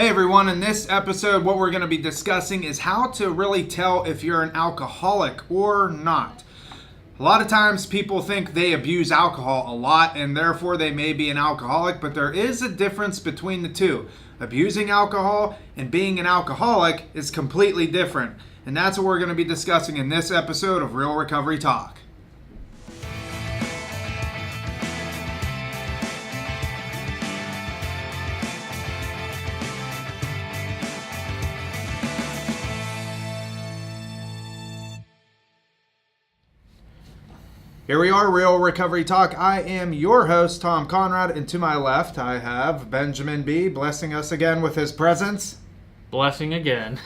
Hey everyone, in this episode what we're going to be discussing is how to really tell if you're an alcoholic or not. A lot of times people think they abuse alcohol a lot and therefore they may be an alcoholic, but there is a difference between the two. Abusing alcohol and being an alcoholic is completely different, and that's what we're going to be discussing in this episode of Real Recovery Talk. Here we are, Real Recovery Talk. I am your host, Tom Conrad, and to my left I have Benjamin B. blessing us again with his presence. Blessing again.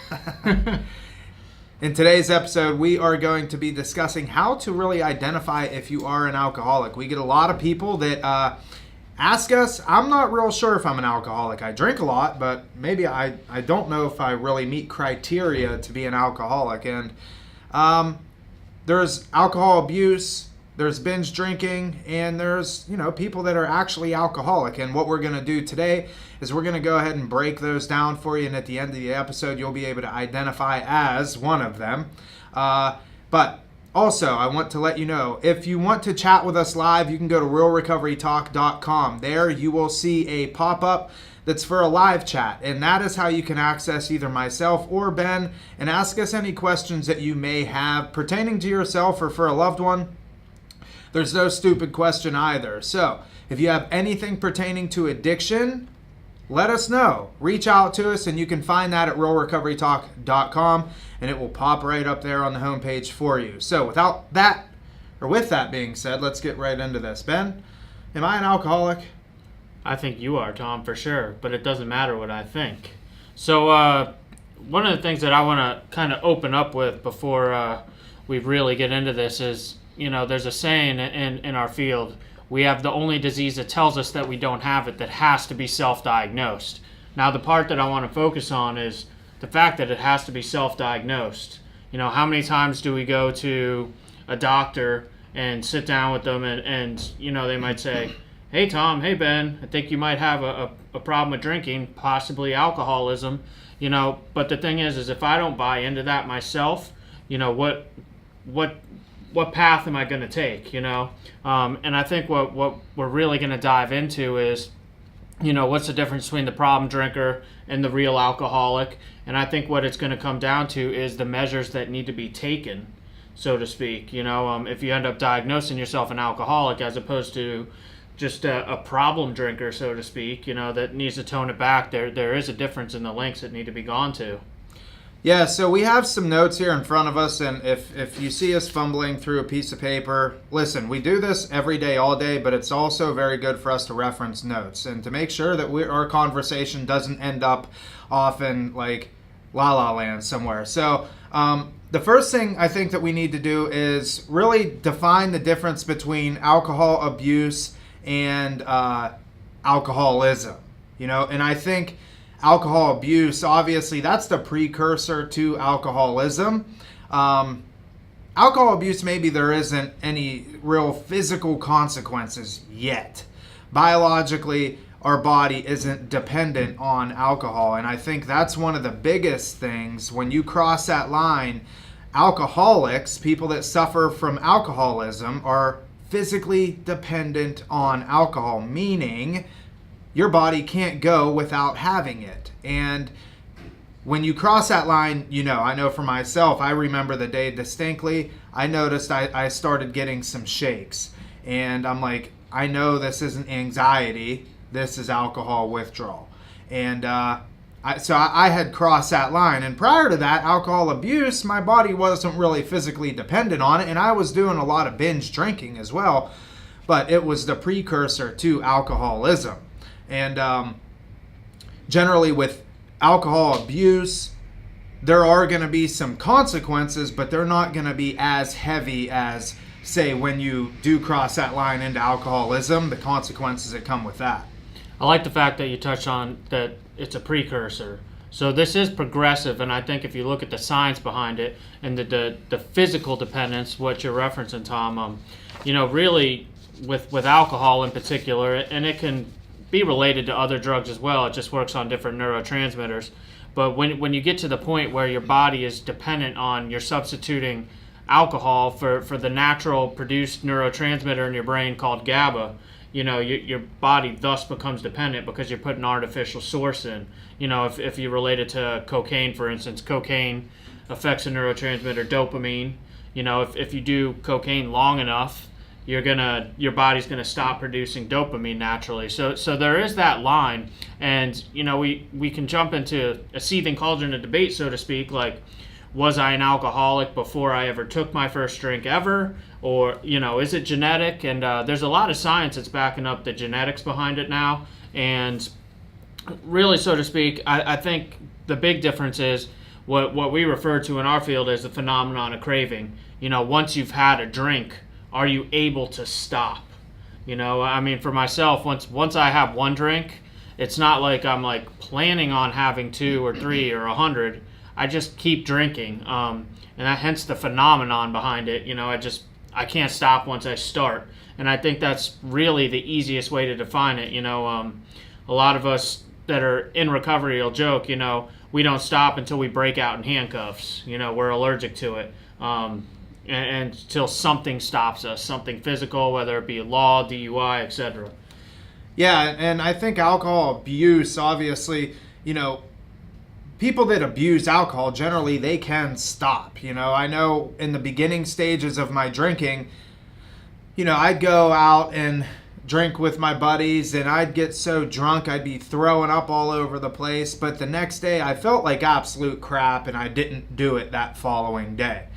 In today's episode, we are going to be discussing how to really identify if you are an alcoholic. We get a lot of people that ask us, I'm not real sure if I'm an alcoholic. I drink a lot, but maybe I don't know if I really meet criteria to be an alcoholic. And there's alcohol abuse, there's binge drinking, and there's, people that are actually alcoholic. And what we're going to do today is we're going to go ahead and break those down for you. And at the end of the episode, you'll be able to identify as one of them. But also, I want to let you know, if you want to chat with us live, you can go to realrecoverytalk.com. There you will see a pop-up that's for a live chat, and that is how you can access either myself or Ben and ask us any questions that you may have pertaining to yourself or for a loved one. There's no stupid question either. So if you have anything pertaining to addiction, let us know. Reach out to us, and you can find that at realrecoverytalk.com, and it will pop right up there on the homepage for you. So with that being said, let's get right into this. Ben, am I an alcoholic? I think you are, Tom, for sure, but it doesn't matter what I think. So one of the things that I want to kind of open up with before we really get into this is, there's a saying in our field, we have the only disease that tells us that we don't have it that has to be self-diagnosed. Now, the part that I want to focus on is the fact that it has to be self-diagnosed. How many times do we go to a doctor and sit down with them and they might say, hey, Tom, hey, Ben, I think you might have a problem with drinking, possibly alcoholism. But the thing is if I don't buy into that myself, what path am I going to take, And I think what we're really going to dive into is, what's the difference between the problem drinker and the real alcoholic? And I think what it's going to come down to is the measures that need to be taken, so to speak. If you end up diagnosing yourself an alcoholic as opposed to just a problem drinker, so to speak, that needs to tone it back, there is a difference in the lengths that need to be gone to. Yeah, so we have some notes here in front of us, and if you see us fumbling through a piece of paper, listen, we do this every day, all day, but it's also very good for us to reference notes and to make sure that our conversation doesn't end up off in like La La Land somewhere. So the first thing I think that we need to do is really define the difference between alcohol abuse and alcoholism, and I think alcohol abuse, obviously, that's the precursor to alcoholism. Alcohol abuse, maybe there isn't any real physical consequences yet. Biologically, our body isn't dependent on alcohol, and I think that's one of the biggest things. When you cross that line, alcoholics, people that suffer from alcoholism, are physically dependent on alcohol, meaning your body can't go without having it. And when you cross that line, I know for myself, I remember the day distinctly, I noticed I started getting some shakes. And I'm like, I know this isn't anxiety, this is alcohol withdrawal. And so I had crossed that line. And prior to that, alcohol abuse, my body wasn't really physically dependent on it. And I was doing a lot of binge drinking as well. But it was the precursor to alcoholism. And generally with alcohol abuse, there are going to be some consequences, but they're not going to be as heavy as, say, when you do cross that line into alcoholism, the consequences that come with that. I like the fact that you touched on that it's a precursor. So this is progressive, and I think if you look at the science behind it and the physical dependence, what you're referencing, Tom, really with alcohol in particular, and it can be related to other drugs as well. It just works on different neurotransmitters. But when you get to the point where your body is dependent on, you're substituting alcohol for the natural produced neurotransmitter in your brain called GABA, your body thus becomes dependent because you're putting an artificial source in. If you relate it to cocaine, for instance, cocaine affects a neurotransmitter dopamine. If you do cocaine long enough, your body's gonna stop producing dopamine naturally. So there is that line, and we can jump into a seething cauldron of debate, so to speak. Like, was I an alcoholic before I ever took my first drink ever, or is it genetic? And there's a lot of science that's backing up the genetics behind it now. And really, so to speak, I think the big difference is what we refer to in our field as the phenomenon of craving. Once you've had a drink, are you able to stop? For myself, once I have one drink, it's not like I'm like planning on having 2 or 3 or 100. I just keep drinking, and hence the phenomenon behind it. I can't stop once I start, and I think that's really the easiest way to define it. A lot of us that are in recovery will joke, we don't stop until we break out in handcuffs. We're allergic to it. And until something stops us, something physical, whether it be law, DUI, etc. Yeah, and I think alcohol abuse, obviously, people that abuse alcohol, generally they can stop. I know in the beginning stages of my drinking, I'd go out and drink with my buddies, and I'd get so drunk I'd be throwing up all over the place. But the next day I felt like absolute crap, and I didn't do it that following day.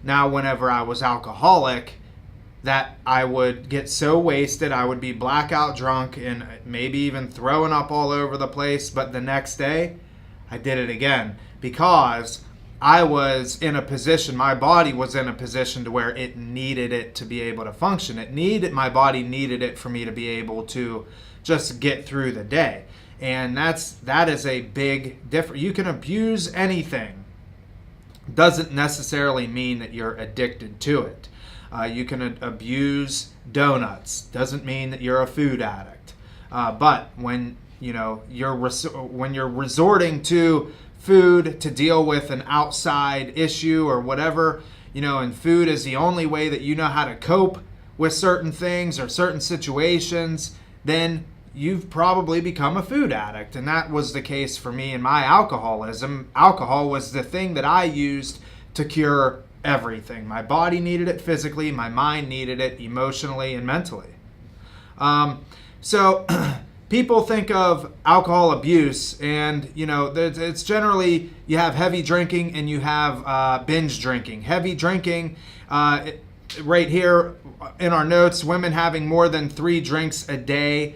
Now, whenever I was alcoholic, that I would get so wasted, I would be blackout drunk and maybe even throwing up all over the place. But the next day, I did it again because I was in a position, my body was in a position to where it needed it to be able to function. My body needed it for me to be able to just get through the day. And that is a big difference. You can abuse anything. Doesn't necessarily mean that you're addicted to it. You can abuse donuts. Doesn't mean that you're a food addict. But when you're resorting to food to deal with an outside issue or whatever, and food is the only way that you know how to cope with certain things or certain situations, then you've probably become a food addict. And that was the case for me in my alcoholism. Alcohol was the thing that I used to cure everything. My body needed it physically, my mind needed it emotionally and mentally. So people think of alcohol abuse, and it's generally you have heavy drinking and you have binge drinking. Heavy drinking, right here in our notes, women having more than 3 drinks a day,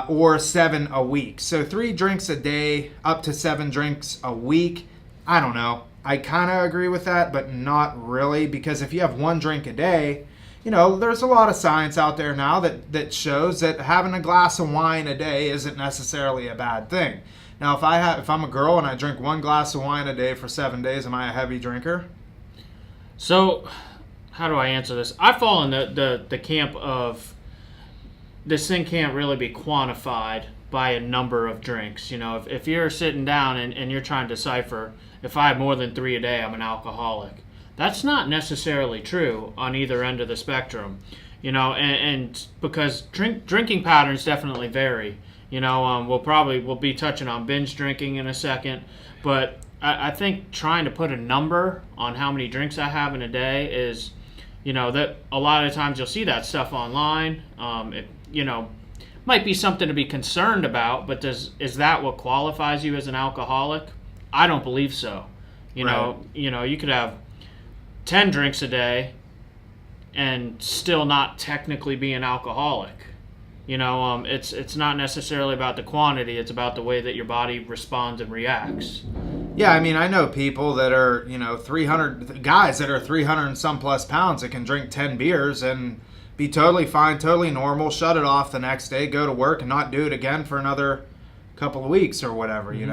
or 7 a week. So 3 drinks a day up to 7 drinks a week. I don't know. I kind of agree with that, but not really, because if you have 1 drink a day, there's a lot of science out there now that shows that having a glass of wine a day isn't necessarily a bad thing. Now, if I'm a girl and I drink 1 glass of wine a day for 7 days, am I a heavy drinker? So, how do I answer this? I fall in the camp of this thing can't really be quantified by a number of drinks. If you're sitting down and you're trying to decipher, if I have more than 3 a day, I'm an alcoholic. That's not necessarily true on either end of the spectrum, and because drinking patterns definitely vary. We'll be touching on binge drinking in a second, but I think trying to put a number on how many drinks I have in a day is, that a lot of times you'll see that stuff online. Might be something to be concerned about, but is that what qualifies you as an alcoholic? I don't believe so. Right. You could have 10 drinks a day and still not technically be an alcoholic. It's not necessarily about the quantity, it's about the way that your body responds and reacts. Yeah, I know people that are, 300 guys that are 300 and some plus pounds that can drink 10 beers and be totally fine, totally normal, shut it off the next day, go to work and not do it again for another couple of weeks or whatever, and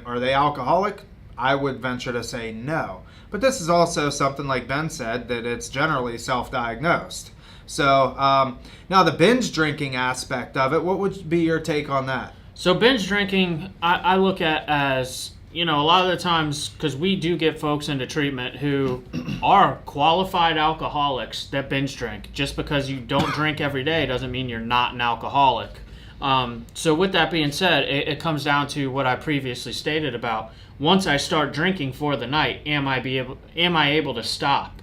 are they alcoholic? I would venture to say no. But this is also something, like Ben said, that it's generally self-diagnosed. So now the binge drinking aspect of it, what would be your take on that? So binge drinking, I look at as, a lot of the times, because we do get folks into treatment who are qualified alcoholics that binge drink. Just because you don't drink every day doesn't mean you're not an alcoholic. So with that being said, it comes down to what I previously stated about once I start drinking for the night, am I able to stop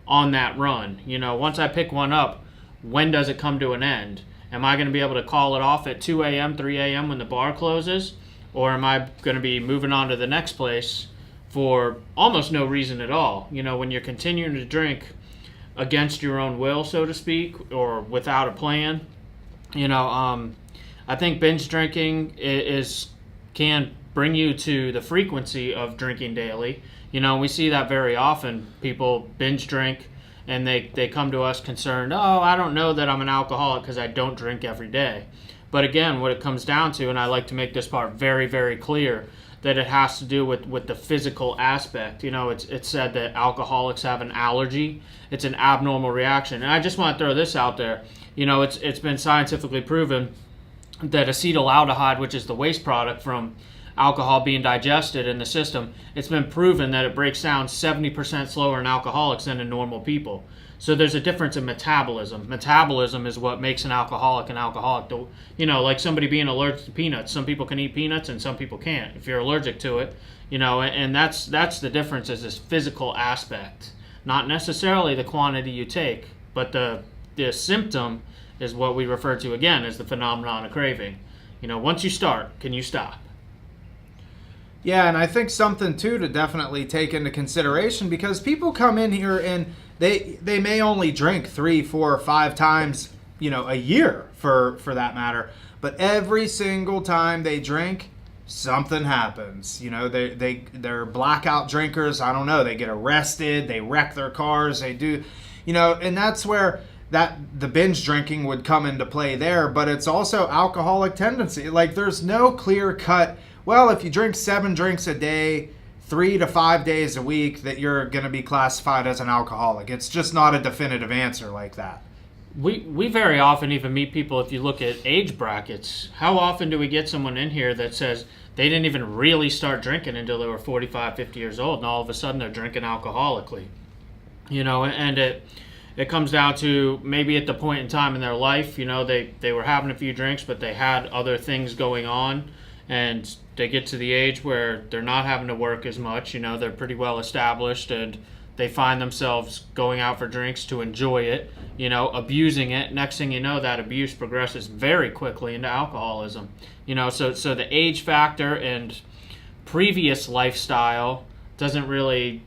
on that run? Once I pick one up, when does it come to an end? Am I going to be able to call it off at 2 a.m., 3 a.m. when the bar closes? Or am I going to be moving on to the next place for almost no reason at all? When you're continuing to drink against your own will, so to speak, or without a plan, I think binge drinking can bring you to the frequency of drinking daily. We see that very often. People binge drink and they come to us concerned, I don't know that I'm an alcoholic because I don't drink every day. But again, what it comes down to, and I like to make this part very, very clear, that it has to do with the physical aspect. It's said that alcoholics have an allergy. It's an abnormal reaction. And I just want to throw this out there. It's been scientifically proven that acetaldehyde, which is the waste product from alcohol being digested in the system, it's been proven that it breaks down 70% slower in alcoholics than in normal people. So there's a difference in metabolism. Metabolism is what makes an alcoholic an alcoholic. Like somebody being allergic to peanuts. Some people can eat peanuts and some people can't if you're allergic to it. And that's the difference, is this physical aspect. Not necessarily the quantity you take, but the symptom is what we refer to again as the phenomenon of craving. Once you start, can you stop? Yeah, and I think something too to definitely take into consideration, because people come in here and they may only drink 3, 4, or 5 times, a year for that matter, but every single time they drink, something happens. They're blackout drinkers. I don't know. They get arrested. They wreck their cars. They do, and that's where the binge drinking would come into play there. But it's also alcoholic tendency. Like, there's no clear cut, well, if you drink 7 drinks a day, 3 to 5 days a week, that you're going to be classified as an alcoholic. It's just not a definitive answer like that. We very often even meet people, if you look at age brackets, how often do we get someone in here that says they didn't even really start drinking until they were 45, 50 years old, and all of a sudden they're drinking alcoholically? And it comes down to maybe at the point in time in their life, they were having a few drinks, but they had other things going on, and they get to the age where they're not having to work as much. They're pretty well established, and they find themselves going out for drinks to enjoy it, abusing it. Next thing you know, that abuse progresses very quickly into alcoholism. So the age factor and previous lifestyle doesn't really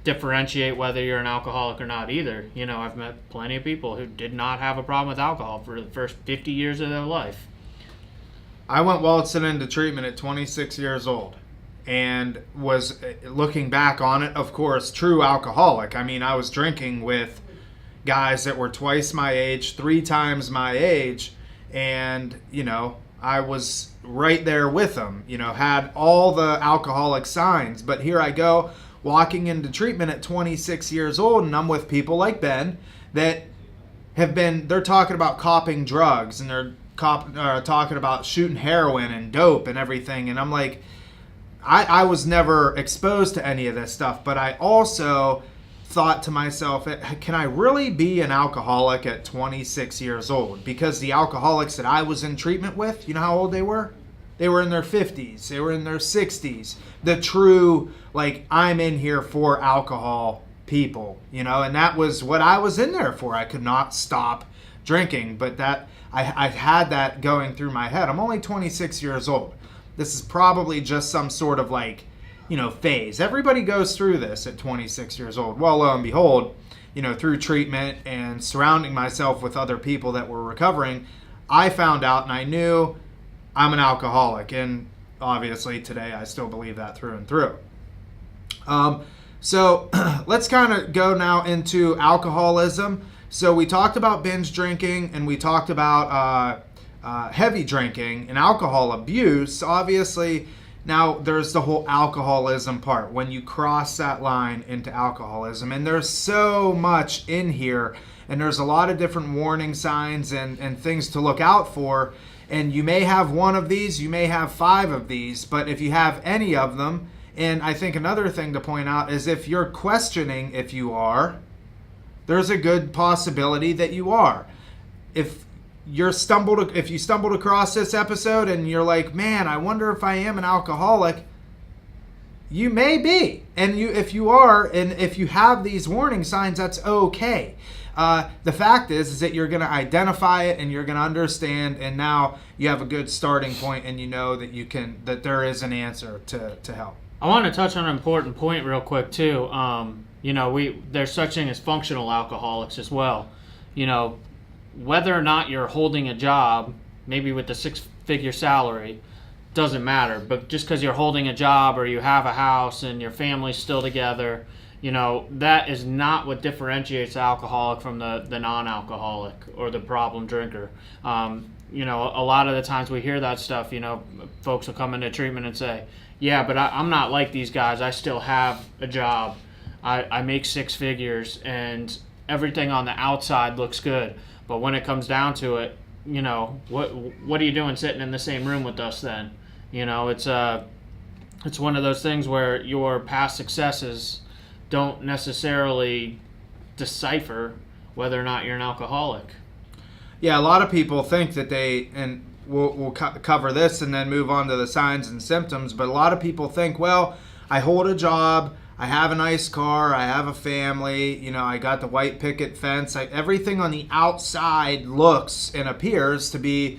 differentiate whether you're an alcoholic or not either. I've met plenty of people who did not have a problem with alcohol for the first 50 years of their life. I went waltzing into treatment at 26 years old and was, looking back on it, of course, true alcoholic. I mean, I was drinking with guys that were twice my age, 3 times my age, and, I was right there with them, had all the alcoholic signs. But here I go walking into treatment at 26 years old, and I'm with people like Ben that they're talking about copping drugs, and they're talking about shooting heroin and dope and everything. And I'm like, I was never exposed to any of this stuff, but I also thought to myself, can I really be an alcoholic at 26 years old? Because the alcoholics that I was in treatment with, you know how old they were? They were in their 50s. They were in their 60s. The true, I'm in here for alcohol people, and that was what I was in there for. I could not stop drinking, but I had that going through my head. I'm only 26 years old. This is probably just some sort of phase. Everybody goes through this at 26 years old. Well, lo and behold, through treatment and surrounding myself with other people that were recovering, I found out and I knew I'm an alcoholic. And obviously today I still believe that through and through. So let's kind of go now into alcoholism. So we talked about binge drinking, and we talked about heavy drinking and alcohol abuse. Obviously, Now, there's the whole alcoholism part, when you cross that line into alcoholism. And there's so much in here, and there's a lot of different warning signs and things to look out for. And you may have one of these, you may have 5 of these, but if you have any of them, and I think another thing to point out is if you're questioning if you are, there's a good possibility that you are. If you stumbled across this episode and you're like, man, I wonder if I am an alcoholic, you may be. And if you are, and if you have these warning signs, that's okay. The fact is that you're going to identify it and you're going to understand, and now you have a good starting point, and you know that there is an answer to help. I want to touch on an important point real quick too. There's such thing as functional alcoholics as well. Whether or not you're holding a job, maybe with a 6-figure salary, doesn't matter. But just because you're holding a job or you have a house and your family's still together, that is not what differentiates the alcoholic from the non-alcoholic or the problem drinker. A lot of the times we hear that stuff, folks will come into treatment and say, yeah, but I'm not like these guys. I still have a job. I make 6 figures and everything on the outside looks good. But when it comes down to it, what are you doing sitting in the same room with us then? It's one of those things where your past successes don't necessarily decipher whether or not you're an alcoholic. Yeah, a lot of people think that and we'll cover this and then move on to the signs and symptoms, but a lot of people think, well, I hold a job, I have a nice car, I have a family, I got the white picket fence. Everything on the outside looks and appears to be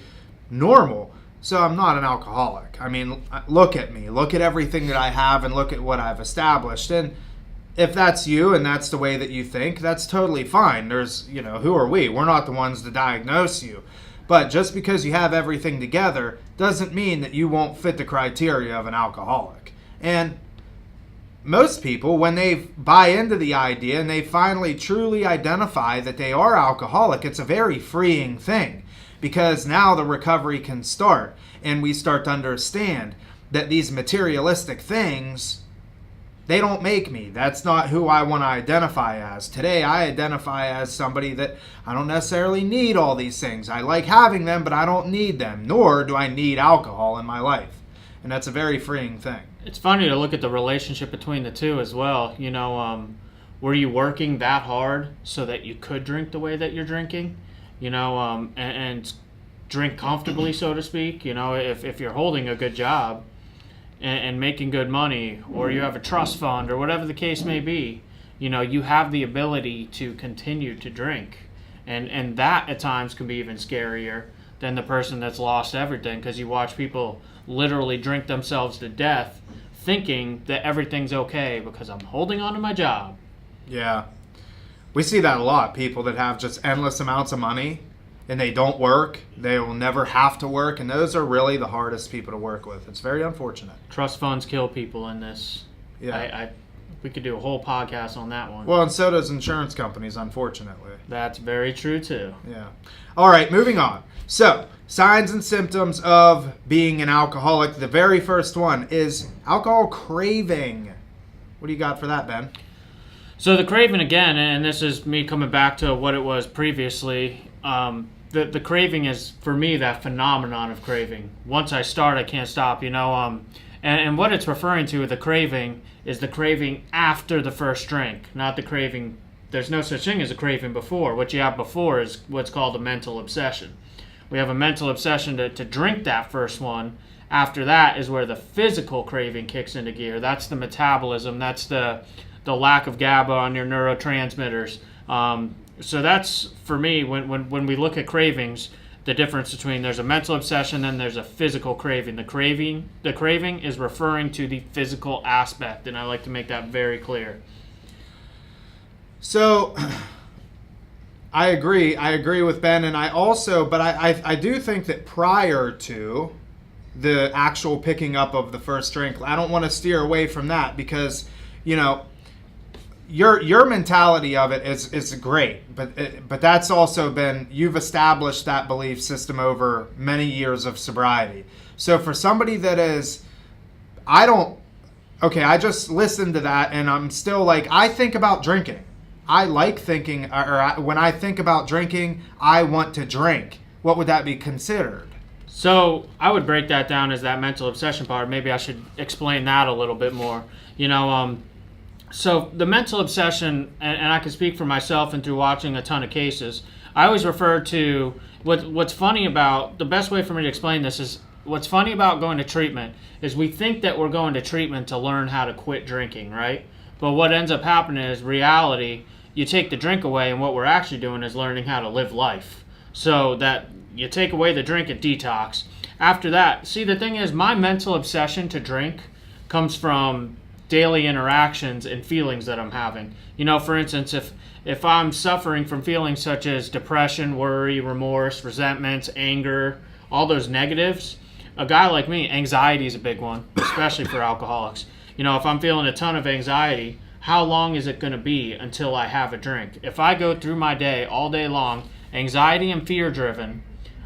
normal. So I'm not an alcoholic. I mean, look at me. Look at everything that I have and look at what I've established. And if that's you and that's the way that you think, that's totally fine. There's, who are we? We're not the ones to diagnose you. But just because you have everything together doesn't mean that you won't fit the criteria of an alcoholic. And most people, when they buy into the idea and they finally truly identify that they are alcoholic, it's a very freeing thing, because now the recovery can start and we start to understand that these materialistic things, they don't make me. That's not who I want to identify as. Today, I identify as somebody that I don't necessarily need all these things. I like having them, but I don't need them, nor do I need alcohol in my life. And that's a very freeing thing. It's funny to look at the relationship between the two as well. Were you working that hard so that you could drink the way that you're drinking? And drink comfortably, so to speak. If you're holding a good job and making good money, or you have a trust fund, or whatever the case may be, you have the ability to continue to drink. And that at times can be even scarier than the person that's lost everything, because you watch people literally drink themselves to death thinking that everything's okay because I'm holding on to my job. Yeah. We see that a lot. People that have just endless amounts of money and they don't work. They will never have to work. And those are really the hardest people to work with. It's very unfortunate. Trust funds kill people in this. Yeah. We could do a whole podcast on that one. Well, and so does insurance companies, unfortunately. That's very true, too. Yeah. All right, moving on. So, signs and symptoms of being an alcoholic. The very first one is alcohol craving. What do you got for that, Ben? So the craving again, and this is me coming back to what it was previously, the craving is, for me, that phenomenon of craving. Once I start, I can't stop, and what it's referring to, the craving, is the craving after the first drink, not the craving. There's no such thing as a craving before. What you have before is what's called a mental obsession. We have a mental obsession to drink that first one. After that is where the physical craving kicks into gear. That's the metabolism. That's the lack of GABA on your neurotransmitters. So that's, for me, when we look at cravings, the difference between there's a mental obsession and there's a physical craving. The craving is referring to the physical aspect, and I like to make that very clear. So I agree with Ben, and I do think that prior to the actual picking up of the first drink, I don't want to steer away from that, because your mentality of it is great, but that's also been, you've established that belief system over many years of sobriety. So for somebody that is, I don't. Okay, I just listened to that, and I'm still like, I think about drinking. I like thinking, when I think about drinking, I want to drink. What would that be considered? So I would break that down as that mental obsession part. Maybe I should explain that a little bit more. So the mental obsession, and I can speak for myself and through watching a ton of cases, I always refer to what's funny about, the best way for me to explain this is, what's funny about going to treatment is we think that we're going to treatment to learn how to quit drinking, right? But what ends up happening is reality, you take the drink away, and what we're actually doing is learning how to live life. So that you take away the drink and detox. After that, see, the thing is, my mental obsession to drink comes from daily interactions and feelings that I'm having. For instance, if I'm suffering from feelings such as depression, worry, remorse, resentments, anger, all those negatives, a guy like me, anxiety is a big one, especially for alcoholics. If I'm feeling a ton of anxiety, how long is it going to be until I have a drink? If I go through my day all day long, anxiety and fear driven,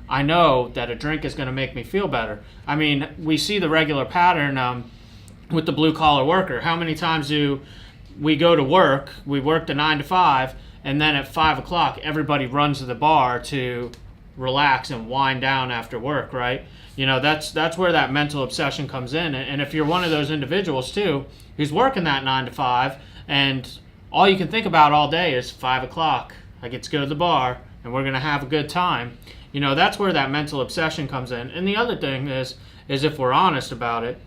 I know that a drink is going to make me feel better. I mean, we see the regular pattern with the blue collar worker. How many times do we go to work, we work the 9 to 5, and then at 5 o'clock, everybody runs to the bar to relax and wind down after work, right? That's where that mental obsession comes in. And if you're one of those individuals too, who's working that 9 to 5, and all you can think about all day is 5 o'clock, I get to go to the bar, and we're going to have a good time. That's where that mental obsession comes in. And the other thing is if we're honest about it,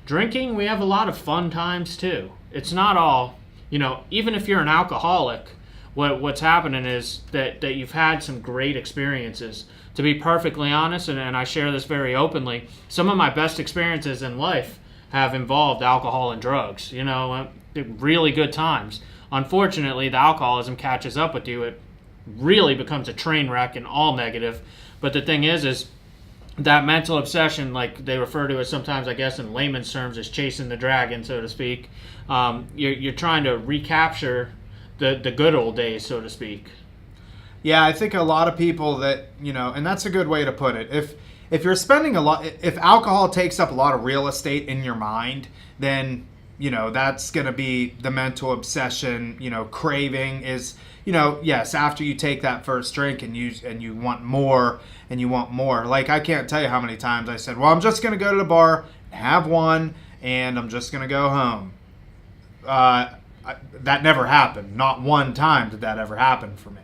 drinking, we have a lot of fun times too. It's not all, even if you're an alcoholic, what's happening is that you've had some great experiences. To be perfectly honest, and I share this very openly, some of my best experiences in life have involved alcohol and drugs, really good times. Unfortunately, the alcoholism catches up with you. It really becomes a train wreck and all negative. But the thing is that mental obsession, like they refer to it sometimes, I guess in layman's terms, as chasing the dragon, so to speak. You're trying to recapture the good old days, so to speak. Yeah, I think a lot of people that, and that's a good way to put it. If you're spending if alcohol takes up a lot of real estate in your mind, then, that's going to be the mental obsession, craving is, yes, after you take that first drink and you want more and you want more. Like, I can't tell you how many times I said, well, I'm just going to go to the bar, have one, and I'm just going to go home. That never happened. Not one time did that ever happen for me.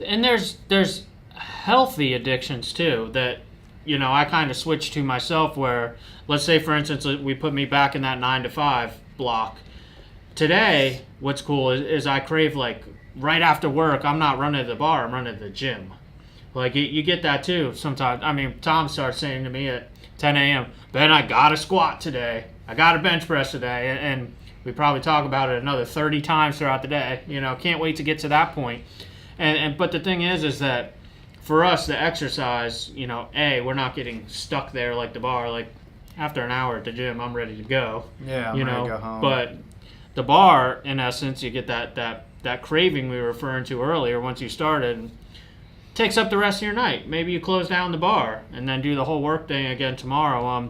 And there's healthy addictions too that I kind of switched to myself, where let's say for instance we put me back in that 9 to 5 block. Today what's cool is I crave, like, right after work, I'm not running to the bar, I'm running to the gym. Like you get that too sometimes. I mean, Tom starts saying to me at 10 a.m., Ben, I got to squat today, I got to bench press today, and we probably talk about it another 30 times throughout the day. Can't wait to get to that point. But the thing is that for us, the exercise, we're not getting stuck there like the bar. Like, after an hour at the gym, I'm ready to go. Yeah, I'm ready to go home. But the bar, in essence, you get that craving we were referring to earlier. Once you started, takes up the rest of your night. Maybe you close down the bar and then do the whole work thing again tomorrow.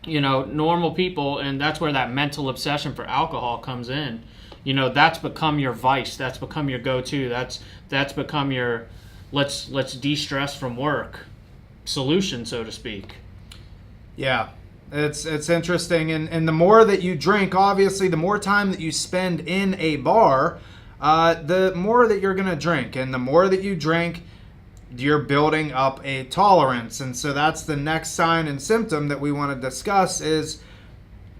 Normal people, and that's where that mental obsession for alcohol comes in. That's become your vice. That's become your go-to. That's become your let's de-stress from work solution, so to speak. Yeah, it's interesting, and the more that you drink, obviously, the more time that you spend in a bar, the more that you're gonna drink, and the more that you drink, you're building up a tolerance. And so that's the next sign and symptom that we want to discuss is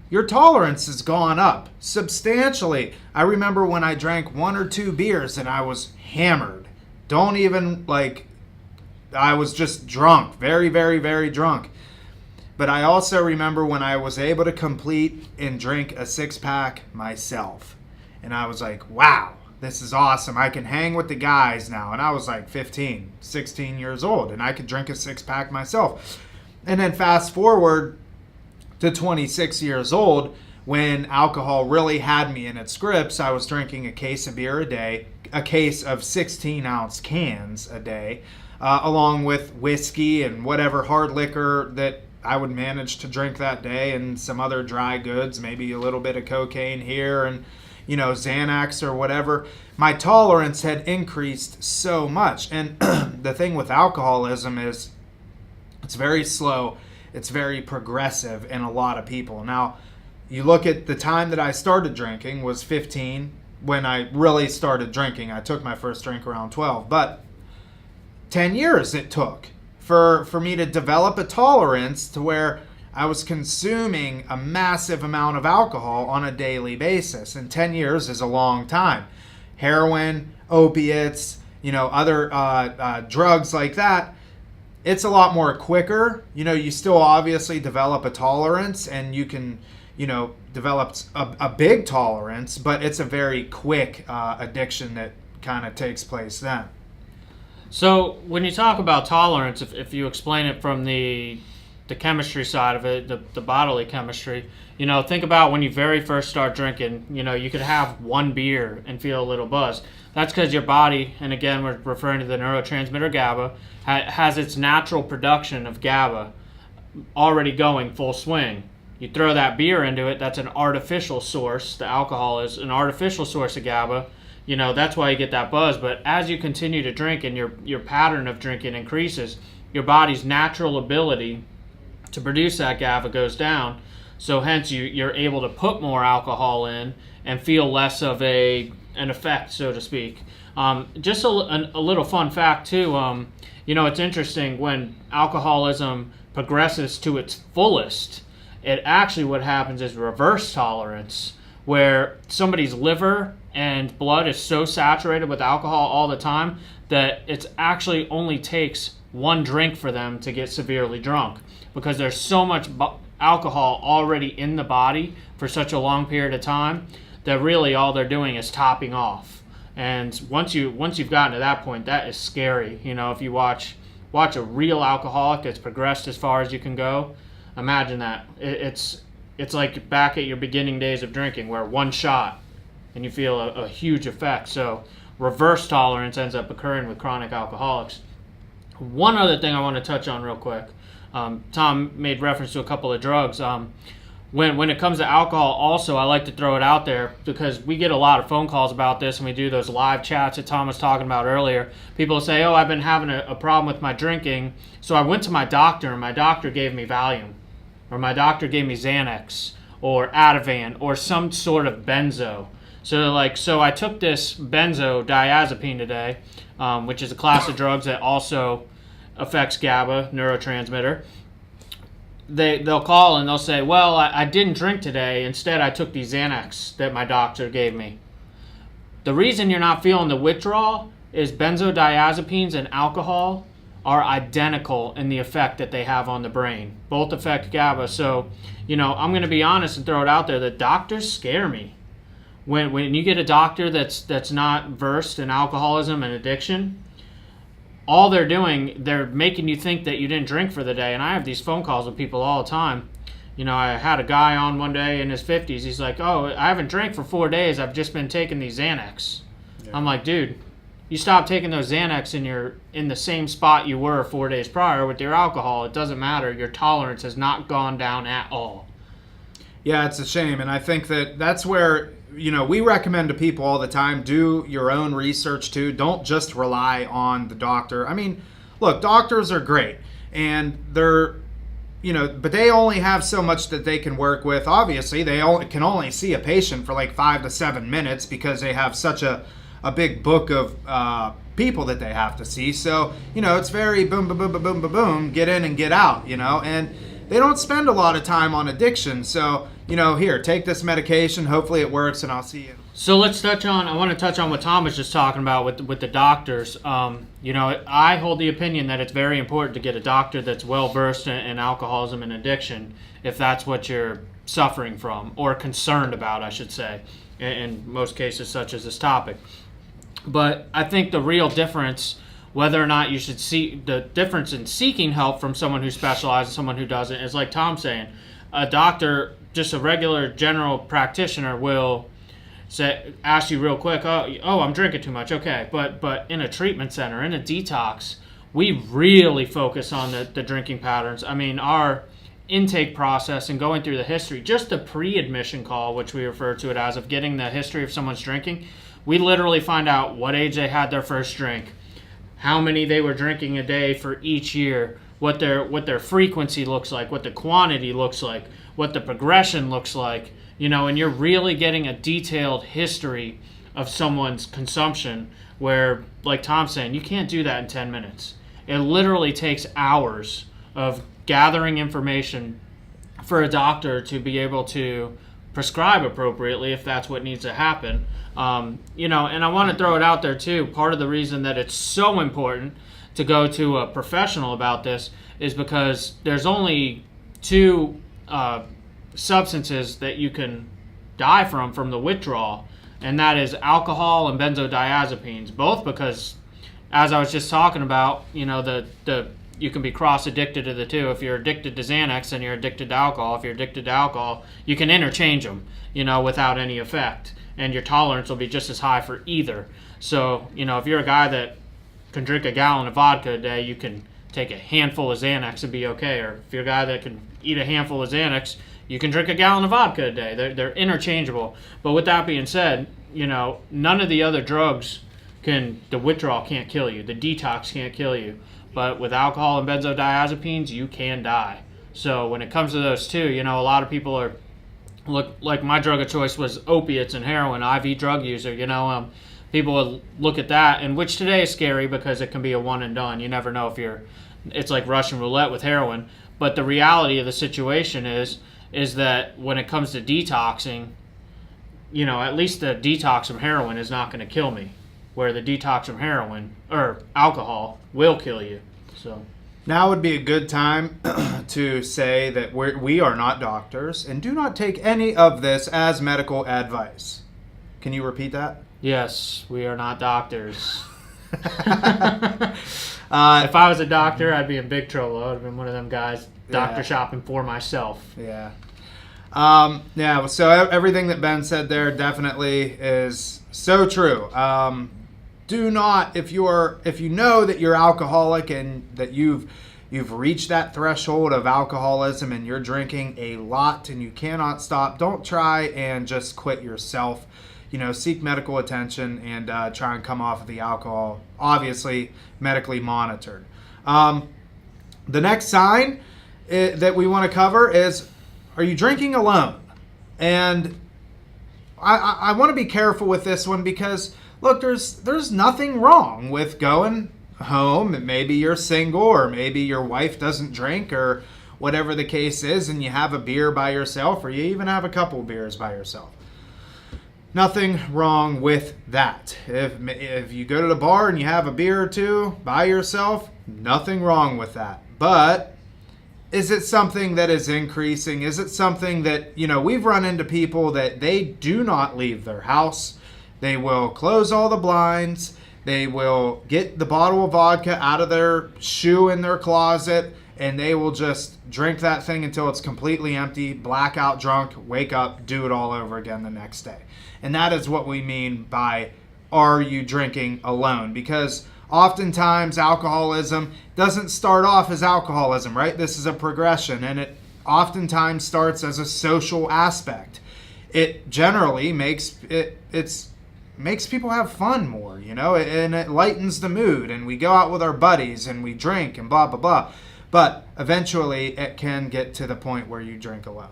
your tolerance has gone up substantially. I remember when I drank 1 or 2 beers and I was hammered. I was just drunk, very, very, very drunk. But I also remember when I was able to complete and drink a 6-pack myself. And I was like, wow, this is awesome. I can hang with the guys now. And I was like 15, 16 years old, and I could drink a 6-pack myself. And then fast forward to 26 years old, when alcohol really had me in its grips. I was drinking a case of beer a day, a case of 16-ounce cans a day, along with whiskey and whatever hard liquor that I would manage to drink that day and some other dry goods, maybe a little bit of cocaine here and, Xanax or whatever. My tolerance had increased so much. And the thing with alcoholism is it's very slow. It's very progressive in a lot of people. Now, you look at the time that I started drinking was 15 when I really started drinking. I took my first drink around 12. But 10 years it took for me to develop a tolerance to where I was consuming a massive amount of alcohol on a daily basis. And 10 years is a long time. Heroin, opiates, other drugs like that, it's a lot more quicker. You still obviously develop a tolerance and you can, develop a big tolerance, but it's a very quick addiction that kind of takes place then. So when you talk about tolerance, if you explain it from the chemistry side of it, the bodily chemistry, think about when you very first start drinking, you could have one beer and feel a little buzz. That's because your body, and again, we're referring to the neurotransmitter GABA, has its natural production of GABA already going full swing. You throw that beer into it, that's an artificial source. The alcohol is an artificial source of GABA. That's why you get that buzz. But as you continue to drink and your pattern of drinking increases, your body's natural ability to produce that GABA goes down. So hence you're able to put more alcohol in and feel less of an effect, so to speak. Just a little fun fact too. It's interesting when alcoholism progresses to its fullest. It actually what happens is reverse tolerance, where somebody's liver and blood is so saturated with alcohol all the time that it actually only takes one drink for them to get severely drunk, because there's so much alcohol already in the body for such a long period of time that really all they're doing is topping off. And once you've gotten to that point, that is scary. If you watch a real alcoholic that's progressed as far as you can go, imagine that. It's like back at your beginning days of drinking, where one shot and you feel a huge effect. So reverse tolerance ends up occurring with chronic alcoholics. One other thing I want to touch on real quick. Tom made reference to a couple of drugs. When it comes to alcohol, also, I like to throw it out there because we get a lot of phone calls about this, and we do those live chats that Tom was talking about earlier. People say, oh, I've been having a problem with my drinking, so I went to my doctor, and my doctor gave me Valium, or my doctor gave me Xanax, or Ativan, or some sort of benzo. So I took this benzodiazepine today, which is a class of drugs that also affects GABA, neurotransmitter. They'll call and they'll say, well, I didn't drink today. Instead, I took these Xanax that my doctor gave me. The reason you're not feeling the withdrawal is benzodiazepines and alcohol are identical in the effect that they have on the brain. Both affect GABA. So, I'm going to be honest and throw it out there. The doctors scare me. When you get a doctor that's not versed in alcoholism and addiction, all they're doing, they're making you think that you didn't drink for the day. And I have these phone calls with people all the time. I had a guy on one day in his 50s. He's like, oh, I haven't drank for 4 days. I've just been taking these Xanax. Yeah. I'm like, dude, you stopped taking those Xanax and you're in the same spot you were 4 days prior with your alcohol. It doesn't matter. Your tolerance has not gone down at all. Yeah, it's a shame. And I think that's where, we recommend to people all the time, do your own research too. Don't just rely on the doctor. I mean, look, doctors are great and they're, but they only have so much that they can work with. Obviously, they can only see a patient for like 5 to 7 minutes because they have such a big book of people that they have to see. So, it's very boom, boom, boom, boom, boom, boom, boom, get in and get out, and they don't spend a lot of time on addiction. So, here, take this medication. Hopefully it works, and I'll see you. So I want to touch on what Tom was just talking about with the doctors. I hold the opinion that it's very important to get a doctor that's well-versed in alcoholism and addiction if that's what you're suffering from, or concerned about, I should say, in most cases such as this topic. But I think the real difference, whether or not you should see the difference in seeking help from someone who specializes and someone who doesn't, is like Tom's saying. A doctor, just a regular general practitioner, will ask you real quick, oh, I'm drinking too much. Okay, but in a treatment center, in a detox, we really focus on the drinking patterns. I mean, our intake process and going through the history, just the pre-admission call, which we refer to it as, of getting the history of someone's drinking, we literally find out what age they had their first drink, how many they were drinking a day for each year, what their frequency looks like, what the quantity looks like, what the progression looks like, and you're really getting a detailed history of someone's consumption where, like Tom's saying, you can't do that in 10 minutes. It literally takes hours of gathering information for a doctor to be able to prescribe appropriately if that's what needs to happen. And I want to throw it out there too. Part of the reason that it's so important to go to a professional about this is because there's only two substances that you can die from the withdrawal, and that is alcohol and benzodiazepines. Both because, as I was just talking about, you can be cross-addicted to the two. If you're addicted to Xanax, then you're addicted to alcohol. If you're addicted to alcohol, you can interchange them, without any effect. And your tolerance will be just as high for either. So, if you're a guy that can drink a gallon of vodka a day, you can take a handful of Xanax and be okay. Or if you're a guy that can eat a handful of Xanax, you can drink a gallon of vodka a day. They're interchangeable. But with that being said, none of the other drugs the withdrawal can't kill you. The detox can't kill you. But with alcohol and benzodiazepines, you can die. So when it comes to those two, a lot of people are, like my drug of choice was opiates and heroin, IV drug user, people would look at that, and which today is scary because it can be a one and done. You never know it's like Russian roulette with heroin. But the reality of the situation is that when it comes to detoxing, at least the detox from heroin is not going to kill me, where the detox from heroin or alcohol will kill you. So now would be a good time to say that we are not doctors and do not take any of this as medical advice. Can you repeat that? Yes, we are not doctors. If I was a doctor, I'd be in big trouble. I would have been one of them guys doctor shopping for myself. Yeah. So everything that Ben said there definitely is so true. Do not, if you know that you're alcoholic and that you've reached that threshold of alcoholism and you're drinking a lot and you cannot stop, don't try and just quit yourself. Seek medical attention and try and come off of the alcohol, obviously medically monitored. The next sign that we want to cover is, are you drinking alone? And I want to be careful with this one because, look, there's nothing wrong with going home, and maybe you're single or maybe your wife doesn't drink or whatever the case is, and you have a beer by yourself, or you even have a couple beers by yourself. Nothing wrong with that. If you go to the bar and you have a beer or two by yourself, nothing wrong with that. But is it something that is increasing? Is it something that, we've run into people that they do not leave their house. They will close all the blinds. They will get the bottle of vodka out of their shoe in their closet, and they will just drink that thing until it's completely empty, blackout drunk, wake up, do it all over again the next day. And that is what we mean by, are you drinking alone? Because oftentimes alcoholism doesn't start off as alcoholism, right? This is a progression, and it oftentimes starts as a social aspect. It generally makes people have fun more, and it lightens the mood, and we go out with our buddies and we drink and blah, blah, blah. But eventually it can get to the point where you drink alone.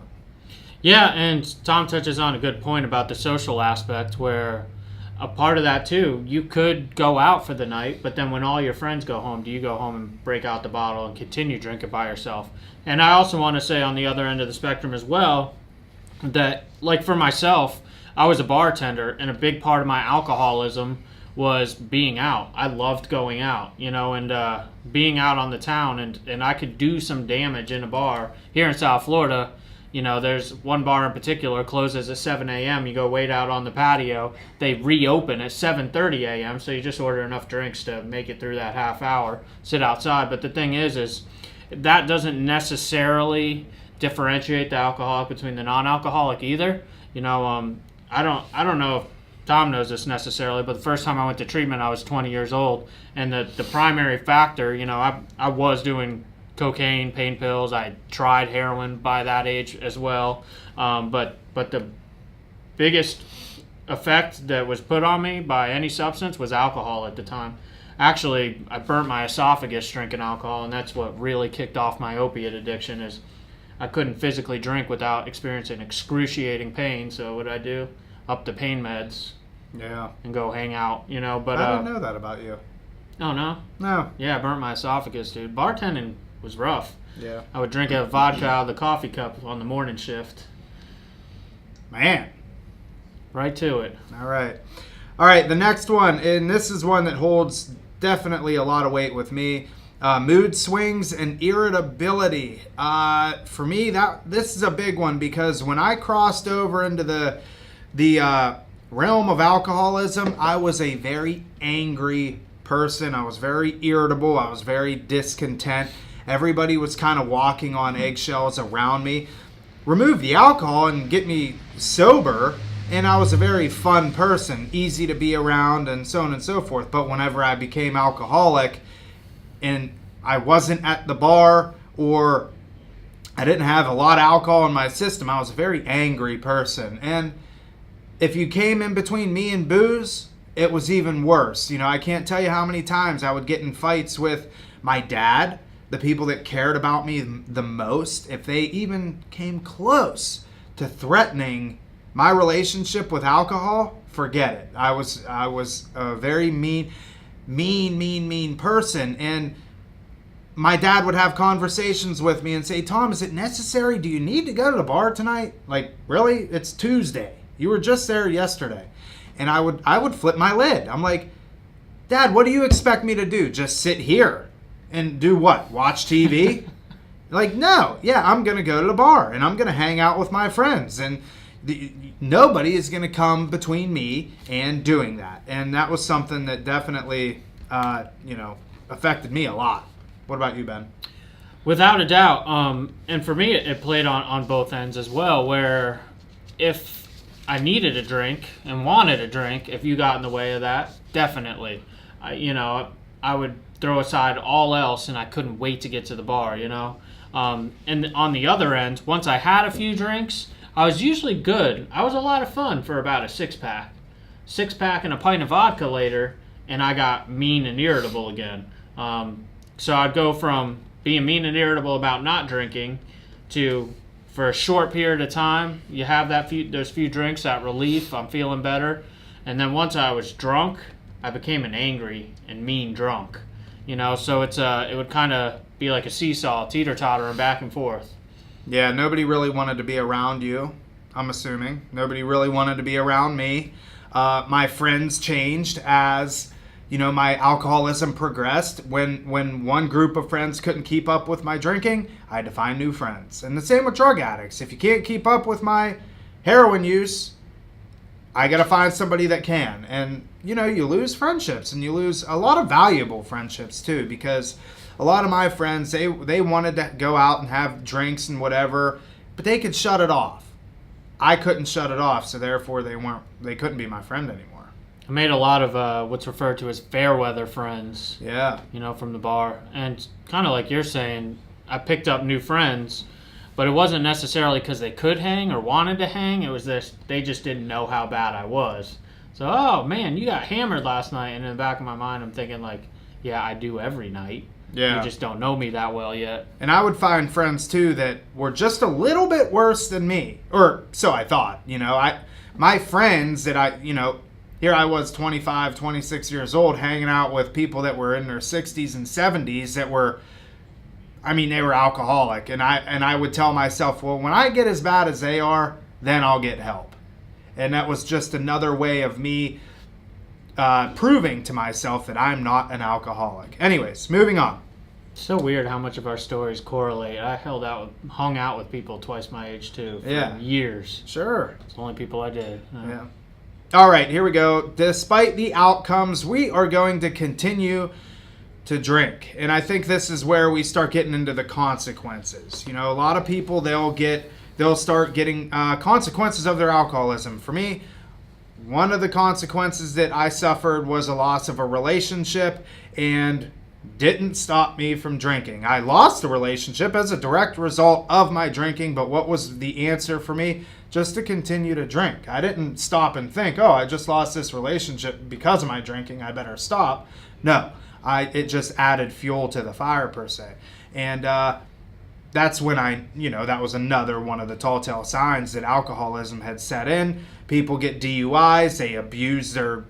Yeah, and Tom touches on a good point about the social aspect, where a part of that too, you could go out for the night, but then when all your friends go home, do you go home and break out the bottle and continue drinking by yourself? And I also want to say on the other end of the spectrum as well, that like for myself, I was a bartender, and a big part of my alcoholism was being out. I loved going out, and being out on the town, and I could do some damage in a bar. Here in South Florida, there's one bar in particular, closes at 7 a.m. You go wait out on the patio. They reopen at 7:30 a.m., so you just order enough drinks to make it through that half hour, sit outside. But the thing is that doesn't necessarily differentiate the alcoholic between the non-alcoholic either. I don't know if Tom knows this necessarily, but the first time I went to treatment, I was 20 years old, and the primary factor, I was doing cocaine, pain pills. I tried heroin by that age as well. But the biggest effect that was put on me by any substance was alcohol at the time. Actually, I burnt my esophagus drinking alcohol, and that's what really kicked off my opiate addiction. Is I couldn't physically drink without experiencing excruciating pain. So what did I do? Up the pain meds. Yeah. And go hang out, But I didn't know that about you. Oh no. No. Yeah, I burnt my esophagus, dude. Bartending was rough. Yeah. I would drink a vodka out of the coffee cup on the morning shift. Man. Right to it. All right. The next one, and this is one that holds definitely a lot of weight with me. Mood swings and irritability. For me, this is a big one because when I crossed over into the realm of alcoholism, I was a very angry person. I was very irritable. I was very discontent. Everybody was kind of walking on eggshells around me. Remove the alcohol and get me sober, and I was a very fun person, easy to be around, and so on and so forth. But whenever I became alcoholic and I wasn't at the bar or I didn't have a lot of alcohol in my system, I was a very angry person. And if you came in between me and booze, it was even worse. I can't tell you how many times I would get in fights with my dad, the people that cared about me the most. If they even came close to threatening my relationship with alcohol, forget it. I was a very mean person. And my dad would have conversations with me and say, Tom, is it necessary? Do you need to go to the bar tonight? Like, really? It's Tuesday. You were just there yesterday. And I would flip my lid. I'm like, Dad, what do you expect me to do? Just sit here and do what? Watch TV? Like, no. Yeah, I'm going to go to the bar and I'm going to hang out with my friends. And nobody is going to come between me and doing that. And that was something that definitely, affected me a lot. What about you, Ben? Without a doubt. And for me, it played on both ends as well, where if I needed a drink and wanted a drink, if you got in the way of that, definitely. I would throw aside all else and I couldn't wait to get to the bar, And on the other end, once I had a few drinks, I was usually good. I was a lot of fun for about a six-pack. Six-pack and a pint of vodka later, and I got mean and irritable again. So I'd go from being mean and irritable about not drinking to, for a short period of time, you have those few drinks, that relief, I'm feeling better. And then once I was drunk, I became an angry and mean drunk. So it would kind of be like a seesaw, teeter-tottering back and forth. Yeah, nobody really wanted to be around you, I'm assuming. Nobody really wanted to be around me. My friends changed as, my alcoholism progressed. When one group of friends couldn't keep up with my drinking, I had to find new friends. And the same with drug addicts. If you can't keep up with my heroin use, I got to find somebody that can. And, you lose friendships, and you lose a lot of valuable friendships too, because a lot of my friends, they wanted to go out and have drinks and whatever, but they could shut it off. I couldn't shut it off, so therefore they couldn't be my friend anymore. I made a lot of what's referred to as fair weather friends. Yeah. From the bar. And kind of like you're saying, I picked up new friends, but it wasn't necessarily because they could hang or wanted to hang. It was they just didn't know how bad I was. So, oh man, you got hammered last night. And in the back of my mind, I'm thinking like, yeah, I do every night. Yeah. You just don't know me that well yet. And I would find friends too that were just a little bit worse than me, or so I thought. My friends that here I was 25, 26 years old hanging out with people that were in their 60s and 70s that were, they were alcoholic. And I would tell myself, well, when I get as bad as they are, then I'll get help. And that was just another way of me proving to myself that I'm not an alcoholic. Anyways, moving on. So weird how much of our stories correlate. I hung out with people twice my age too for years. Sure. It's the only people I did. Yeah. All right, here we go. Despite the outcomes, we are going to continue to drink. And I think this is where we start getting into the consequences. A lot of people, they'll start getting consequences of their alcoholism. For me, one of the consequences that I suffered was a loss of a relationship, and didn't stop me from drinking. I lost the relationship as a direct result of my drinking, but what was the answer for me? Just to continue to drink. I didn't stop and think, oh, I just lost this relationship because of my drinking, I better stop. No, it just added fuel to the fire, per se. And that's when that was another one of the tall tale signs that alcoholism had set in. People get DUIs, they abuse their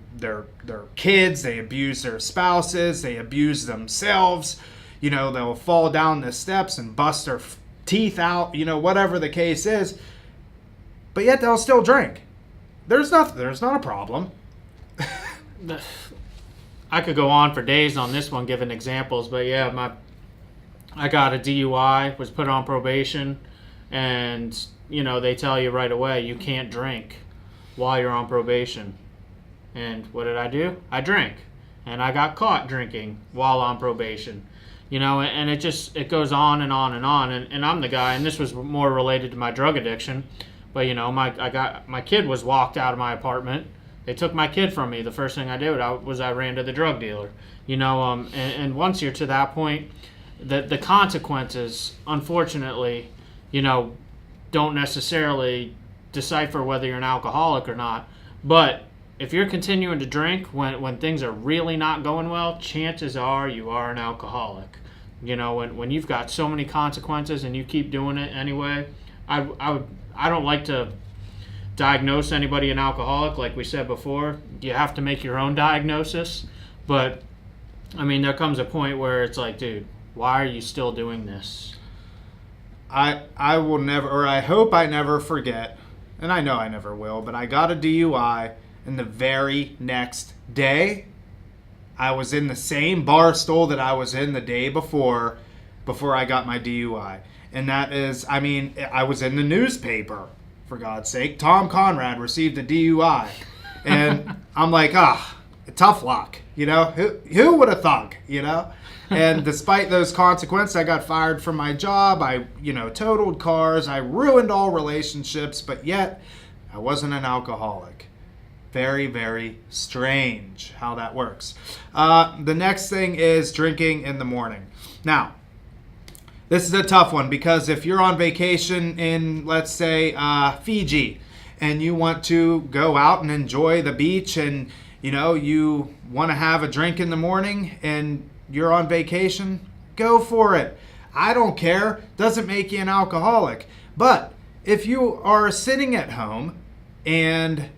kids, they abuse their spouses, they abuse themselves. They'll fall down the steps and bust their teeth out, whatever the case is. But yet they'll still drink. There's not a problem. I could go on for days on this one giving examples, but yeah, I got a DUI, was put on probation, and they tell you right away you can't drink while you're on probation. And what did I do? I drank, and I got caught drinking while on probation. And it goes on and on and on. And I'm the guy, and this was more related to my drug addiction. But my kid was walked out of my apartment. They took my kid from me. The first thing I did was I ran to the drug dealer. And once you're to that point, the consequences, unfortunately, don't necessarily decipher whether you're an alcoholic or not. But if you're continuing to drink when things are really not going well, chances are you are an alcoholic. When you've got so many consequences and you keep doing it anyway, I don't like to diagnose anybody an alcoholic. Like we said before, you have to make your own diagnosis. But, there comes a point where it's like, dude, why are you still doing this? I will never, or I hope I never forget, and I know I never will, but I got a DUI, and the very next day, I was in the same bar stool that I was in the day before I got my DUI. And that is, I was in the newspaper, for God's sake. Tom Conrad received a DUI. And I'm like, tough luck, Who would have thunk, And despite those consequences, I got fired from my job. I, totaled cars. I ruined all relationships, but yet I wasn't an alcoholic. Very, very strange how that works. The next thing is drinking in the morning. Now, this is a tough one because if you're on vacation in, let's say, Fiji, and you want to go out and enjoy the beach and, you want to have a drink in the morning and you're on vacation, go for it. I don't care. Doesn't make you an alcoholic. But if you are sitting at home and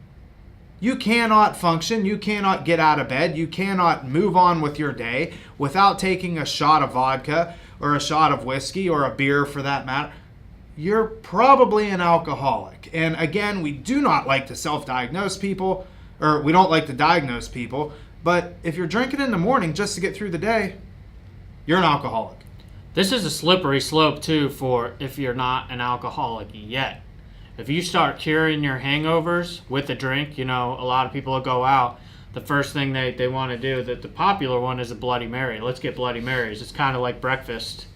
you cannot function, you cannot get out of bed, you cannot move on with your day without taking a shot of vodka or a shot of whiskey or a beer for that matter, you're probably an alcoholic. And again, we do not like to self-diagnose people, or we don't like to diagnose people, but if you're drinking in the morning just to get through the day, you're an alcoholic. This is a slippery slope too for if you're not an alcoholic yet. If you start curing your hangovers with a drink, a lot of people will go out. The first thing they want to do, the popular one is a Bloody Mary. Let's get Bloody Marys. It's kind of like breakfast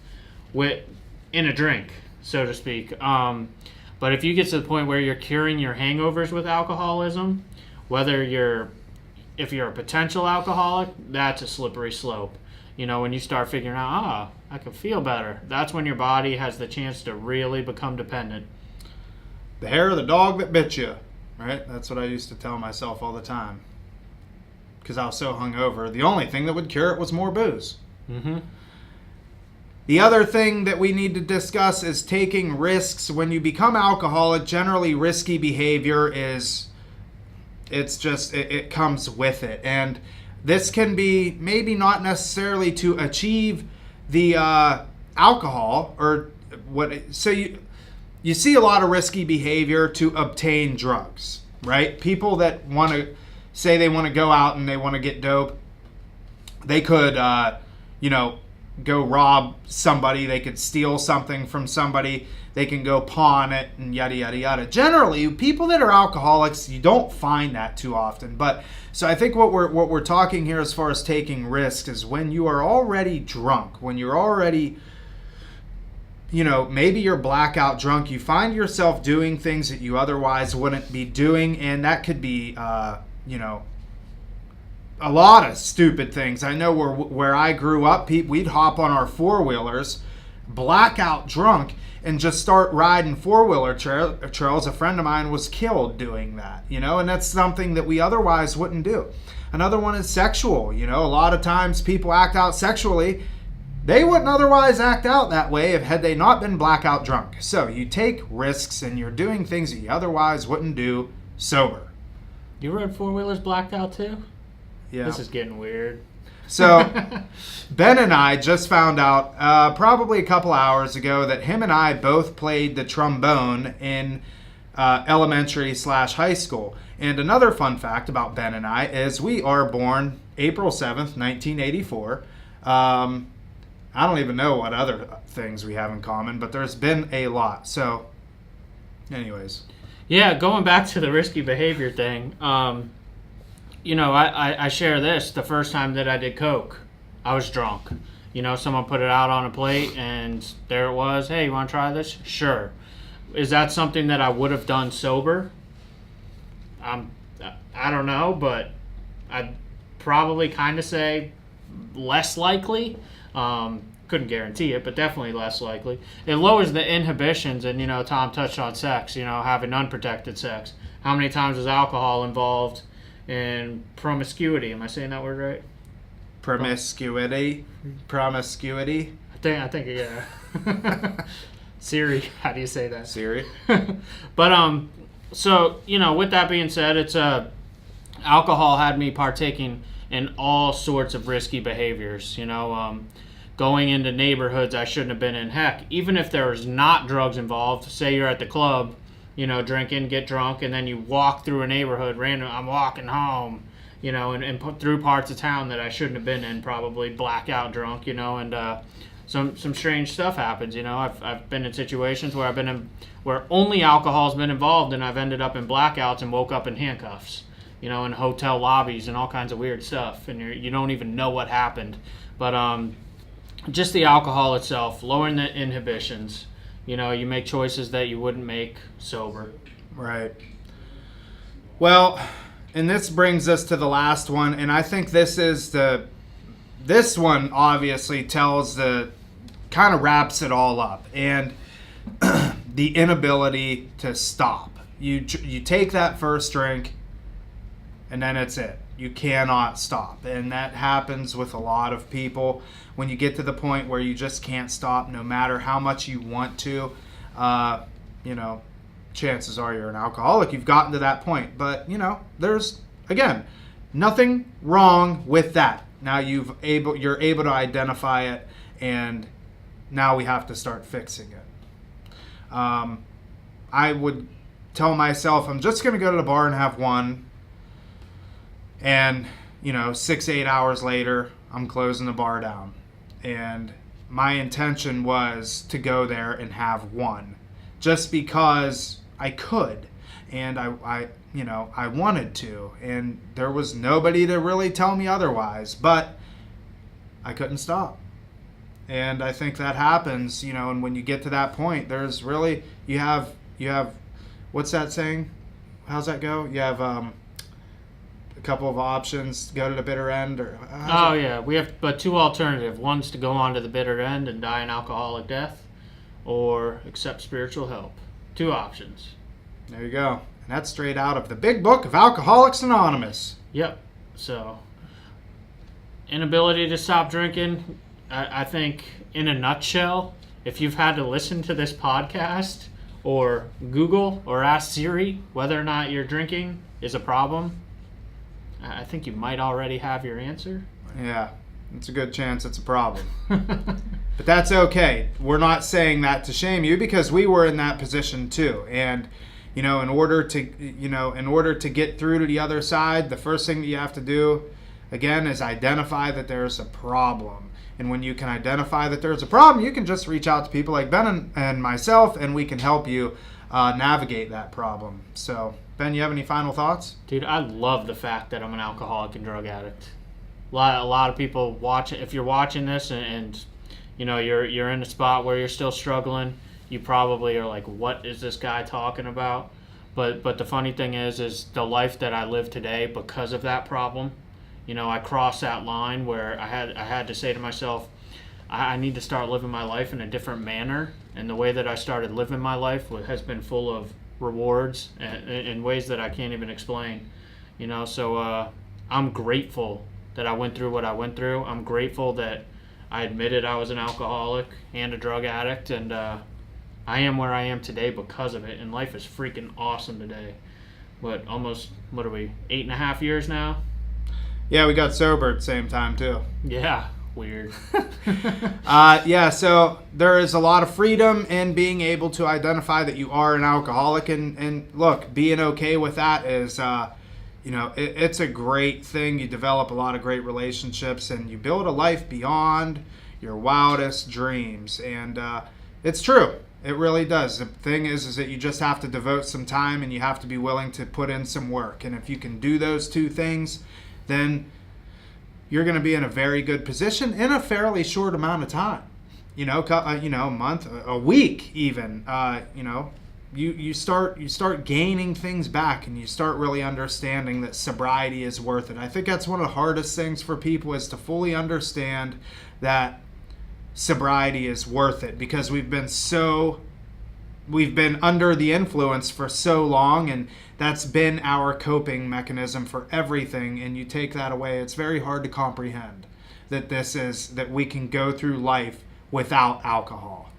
in a drink, so to speak. But if you get to the point where you're curing your hangovers with alcoholism, if you're a potential alcoholic, that's a slippery slope. When you start figuring out, I can feel better, that's when your body has the chance to really become dependent. The hair of the dog that bit you, right? That's what I used to tell myself all the time. Because I was so hungover. The only thing that would cure it was more booze. Mm-hmm. The other thing that we need to discuss is taking risks. When you become alcoholic, generally risky behavior it comes with it. And this can be maybe not necessarily to achieve the alcohol or what. So you see a lot of risky behavior to obtain drugs, right? People that want to say they want to go out and they want to get dope, they could, go rob somebody. They could steal something from somebody. They can go pawn it and yada, yada, yada. Generally, people that are alcoholics, you don't find that too often. But so I think what we're talking here as far as taking risks is when you are already drunk, when you're already, maybe you're blackout drunk, you find yourself doing things that you otherwise wouldn't be doing. And that could be, a lot of stupid things. I know where I grew up, we'd hop on our four-wheelers, blackout drunk, and just start riding four-wheeler trails. A friend of mine was killed doing that, and that's something that we otherwise wouldn't do. Another one is sexual. A lot of times people act out sexually. They wouldn't otherwise act out that way had they not been blackout drunk. So you take risks and you're doing things that you otherwise wouldn't do sober. You rode four-wheelers blacked out too? Yeah. This is getting weird. So Ben and I just found out probably a couple hours ago that him and I both played the trombone in elementary/high school. And another fun fact about Ben and I is we are born April 7th, 1984. I don't even know what other things we have in common, but there's been a lot. So, anyways. Yeah, going back to the risky behavior thing, I share this. The first time that I did coke, I was drunk. Someone put it out on a plate, and there it was. Hey, you want to try this? Sure. Is that something that I would have done sober? I don't know, but I'd probably kind of say less likely. Couldn't guarantee it, but definitely less likely. It lowers the inhibitions, and Tom touched on sex, having unprotected sex. How many times is alcohol involved in promiscuity? Am I saying that word right? Promiscuity. I think yeah. Siri, how do you say that? Siri. But so with that being said, it's alcohol had me partaking in all sorts of risky behaviors. Going into neighborhoods I shouldn't have been in. Heck, even if there was not drugs involved, say you're at the club, drinking, get drunk, and then you walk through a neighborhood random. I'm walking home, and put through parts of town that I shouldn't have been in, probably blackout drunk, and some strange stuff happens. I've been in situations where where only alcohol's been involved, and I've ended up in blackouts and woke up in handcuffs, in hotel lobbies and all kinds of weird stuff, and you don't even know what happened. But just the alcohol itself, lowering the inhibitions. You make choices that you wouldn't make sober. Right. Well, and this brings us to the last one, and I think this one obviously kind of wraps it all up, and the inability to stop. You take that first drink, and then it's it. You cannot stop, and that happens with a lot of people. When you get to the point where you just can't stop, no matter how much you want to, chances are you're an alcoholic. You've gotten to that point, but there's again nothing wrong with that. Now you're able to identify it, and now we have to start fixing it. I would tell myself I'm just going to go to the bar and have one. And, 6-8 hours later, I'm closing the bar down. And my intention was to go there and have one. Just because I could. And I wanted to. And there was nobody to really tell me otherwise. But I couldn't stop. And I think that happens, and when you get to that point, there's really, you have, what's that saying? How's that go? You have, couple of options, go to the bitter end, or yeah, we have but two alternatives. One's to go on to the bitter end and die an alcoholic death, or accept spiritual help. Two options. There you go. And that's straight out of the big book of Alcoholics Anonymous. Yep. So inability to stop drinking, I think in a nutshell, if you've had to listen to this podcast or Google or ask Siri whether or not your drinking is a problem, I think you might already have your answer. Yeah, it's a good chance it's a problem. But that's okay. We're not saying that to shame you, because we were in that position too. And in order to get through to the other side, the first thing that you have to do, again, is identify that there's a problem. And when you can identify that there's a problem, you can just reach out to people like Ben and myself, and we can help you navigate that problem. So, Ben, you have any final thoughts? Dude, I love the fact that I'm an alcoholic and drug addict. A lot of people watch. If you're watching this and you're in a spot where you're still struggling, you probably are like, what is this guy talking about? But the funny thing is the life that I live today, because of that problem, I crossed that line where I had to say to myself, I need to start living my life in a different manner. And the way that I started living my life has been full of rewards in ways that I can't even explain. So I'm grateful that I went through what I went through. I'm grateful that I admitted I was an alcoholic and a drug addict, and I am where I am today because of it. And life is freaking awesome today. What are we, 8.5 years now? Yeah, we got sober at the same time too. Yeah, weird. Yeah, so there is a lot of freedom in being able to identify that you are an alcoholic, and look, being okay with that is, it's a great thing. You develop a lot of great relationships, and you build a life beyond your wildest dreams, and it's true. It really does. The thing is that you just have to devote some time, and you have to be willing to put in some work, and if you can do those two things, then you're going to be in a very good position in a fairly short amount of time. A month, a week, even. You start gaining things back, and you start really understanding that sobriety is worth it. I think that's one of the hardest things for people, is to fully understand that sobriety is worth it, because we've been under the influence for so long, and that's been our coping mechanism for everything. And you take that away, it's very hard to comprehend that we can go through life without alcohol.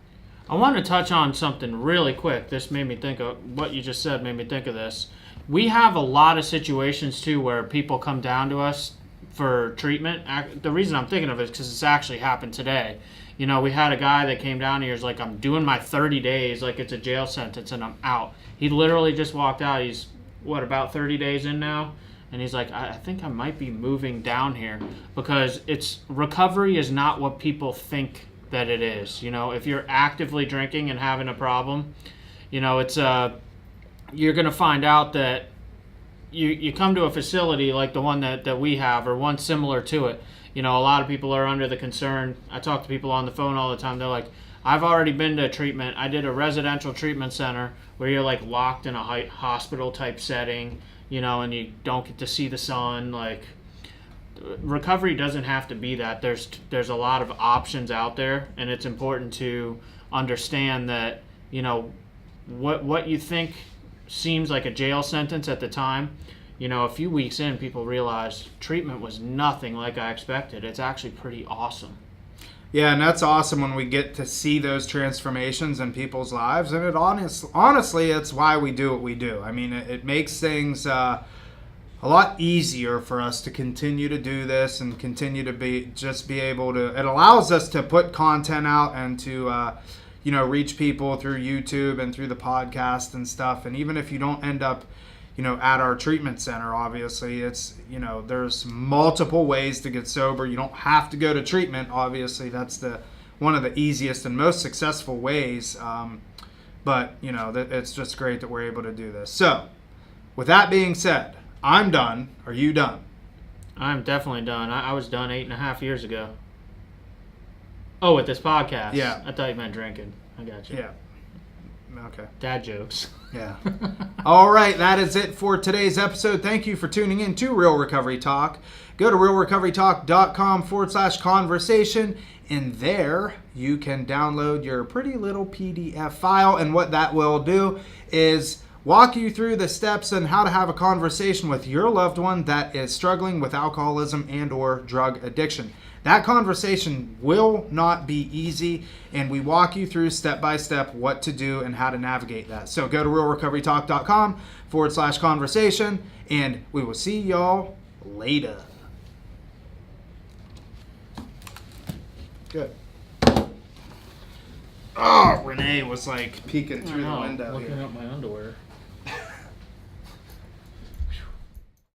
I want to touch on something really quick. This made me think of what you just said, made me think of this. We have a lot of situations too where people come down to us for treatment. The reason I'm thinking of it is because it's actually happened today. We had a guy that came down here, he's like, I'm doing my 30 days like it's a jail sentence and I'm out. He literally just walked out. He's, about 30 days in now? And he's like, I think I might be moving down here, because recovery is not what people think that it is. If you're actively drinking and having a problem, it's you're going to find out that you come to a facility like the one that we have, or one similar to it. A lot of people are under the concern. I talk to people on the phone all the time. They're like, I've already been to treatment. I did a residential treatment center where you're like locked in a hospital type setting, and you don't get to see the sun. Like, recovery doesn't have to be that. There's a lot of options out there, and it's important to understand that, what you think seems like a jail sentence at the time, a few weeks in, people realize treatment was nothing like I expected. It's actually pretty awesome. Yeah, and that's awesome when we get to see those transformations in people's lives. And it honestly, it's why we do what we do. I mean, it makes things a lot easier for us to continue to do this and continue to be able to. It allows us to put content out and to reach people through YouTube and through the podcast and stuff. And even if you don't end up at our treatment center, obviously, it's, there's multiple ways to get sober. You don't have to go to treatment. Obviously, that's one of the easiest and most successful ways. But it's just great that we're able to do this. So, with that being said, I'm done. Are you done? I'm definitely done. I was done 8.5 years ago. Oh, with this podcast? Yeah. I thought you meant drinking. I got you. Yeah. Okay. Dad jokes. Yeah. All right, that is it for today's episode. Thank you for tuning in to Real Recovery Talk. Go to realrecoverytalk.com/conversation, and there you can download your pretty little PDF file. And what that will do is walk you through the steps on how to have a conversation with your loved one that is struggling with alcoholism and or drug addiction. That conversation will not be easy, and we walk you through step by step what to do and how to navigate that. So go to realrecoverytalk.com/conversation, and we will see y'all later. Good. Oh, Renee was like peeking through the window looking here. up my underwear.